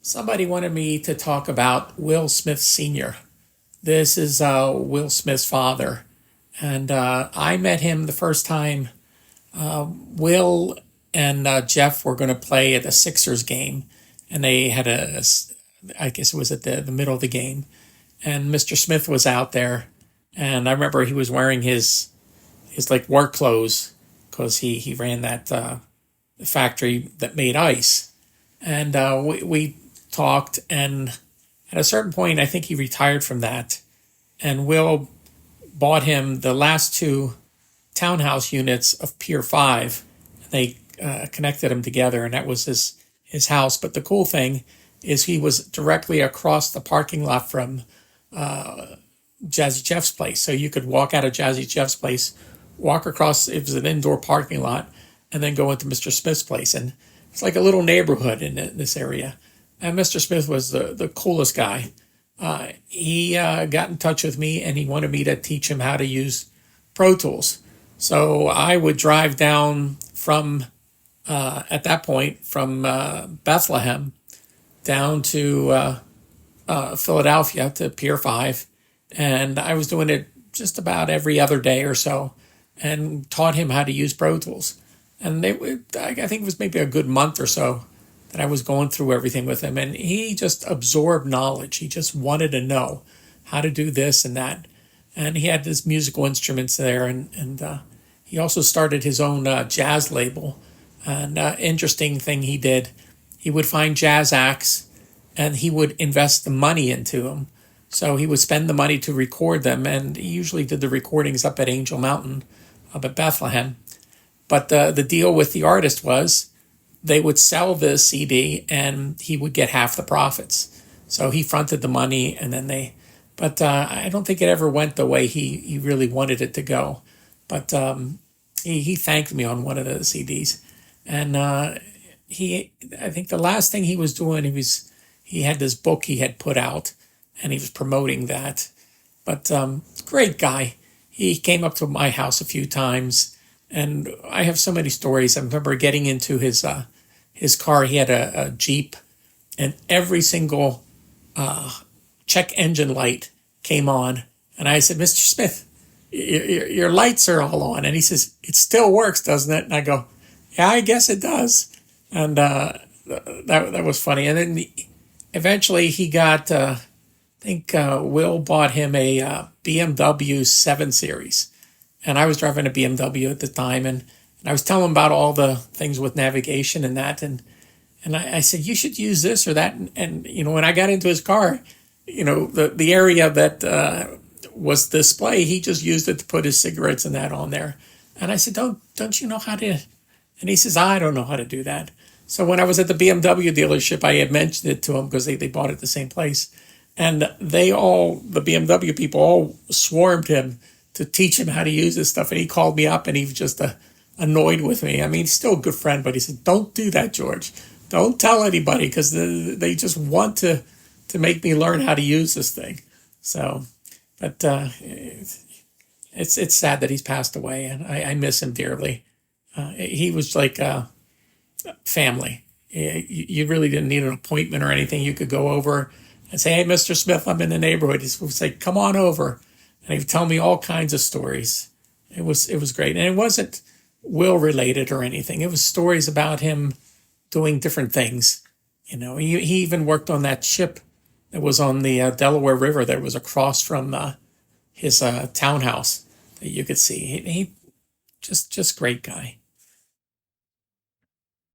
Somebody wanted me to talk about Will Smith Sr. This is Will Smith's father. And I met him the first time Will and Jeff were going to play at the Sixers game. And they had I guess it was at the middle of the game. And Mr. Smith was out there. And I remember he was wearing his like work clothes because he ran that factory that made ice. And we talked, and at a certain point, I think he retired from that. And Will bought him the last two townhouse units of Pier 5. They connected them together, and that was his house. But the cool thing is he was directly across the parking lot from Jazzy Jeff's place. So you could walk out of Jazzy Jeff's place, walk across, it was an indoor parking lot, and then go into Mr. Smith's place. And it's like a little neighborhood in this area. And Mr. Smith was the coolest guy. He got in touch with me, and he wanted me to teach him how to use Pro Tools. So I would drive down from, at that point, from Bethlehem down to Philadelphia to Pier 5. And I was doing it just about every other day or so and taught him how to use Pro Tools. And I think it was maybe a good month or so that I was going through everything with him. And he just absorbed knowledge. He just wanted to know how to do this and that. And he had his musical instruments there. And he also started his own jazz label. And interesting thing he did, he would find jazz acts and he would invest the money into them. So he would spend the money to record them. And he usually did the recordings up at Angel Mountain, up at Bethlehem. But the deal with the artist was they would sell the CD and he would get half the profits. So he fronted the money, and then but I don't think it ever went the way he really wanted it to go. But he thanked me on one of the CDs. And I think the last thing he was doing, he had this book he had put out and he was promoting that. But great guy. He came up to my house a few times. And I have so many stories. I remember getting into his car. He had a Jeep, and every single check engine light came on. And I said, Mr. Smith, your lights are all on. And he says, it still works, doesn't it? And I go, yeah, I guess it does. And that was funny. And then eventually he got, I think Will bought him a BMW 7 Series. And I was driving a BMW at the time, and I was telling him about all the things with navigation and that, and I said, you should use this or that, and when I got into his car, the area that was display, he just used it to put his cigarettes and that on there, and I said, don't you know how to? And he says, I don't know how to do that. So when I was at the BMW dealership, I had mentioned it to him because they bought it at the same place, and the BMW people all swarmed him to teach him how to use this stuff. And he called me up and he was just annoyed with me. I mean, he's still a good friend, but he said, don't do that, George. Don't tell anybody, because they just want to make me learn how to use this thing. So, but it's sad that he's passed away, and I miss him dearly. He was like family. You really didn't need an appointment or anything. You could go over and say, hey, Mr. Smith, I'm in the neighborhood. He would say, come on over. And he would tell me all kinds of stories. It was great. And it wasn't Will related or anything. It was stories about him doing different things. He even worked on that ship that was on the Delaware River that was across from his townhouse that you could see. He just great guy.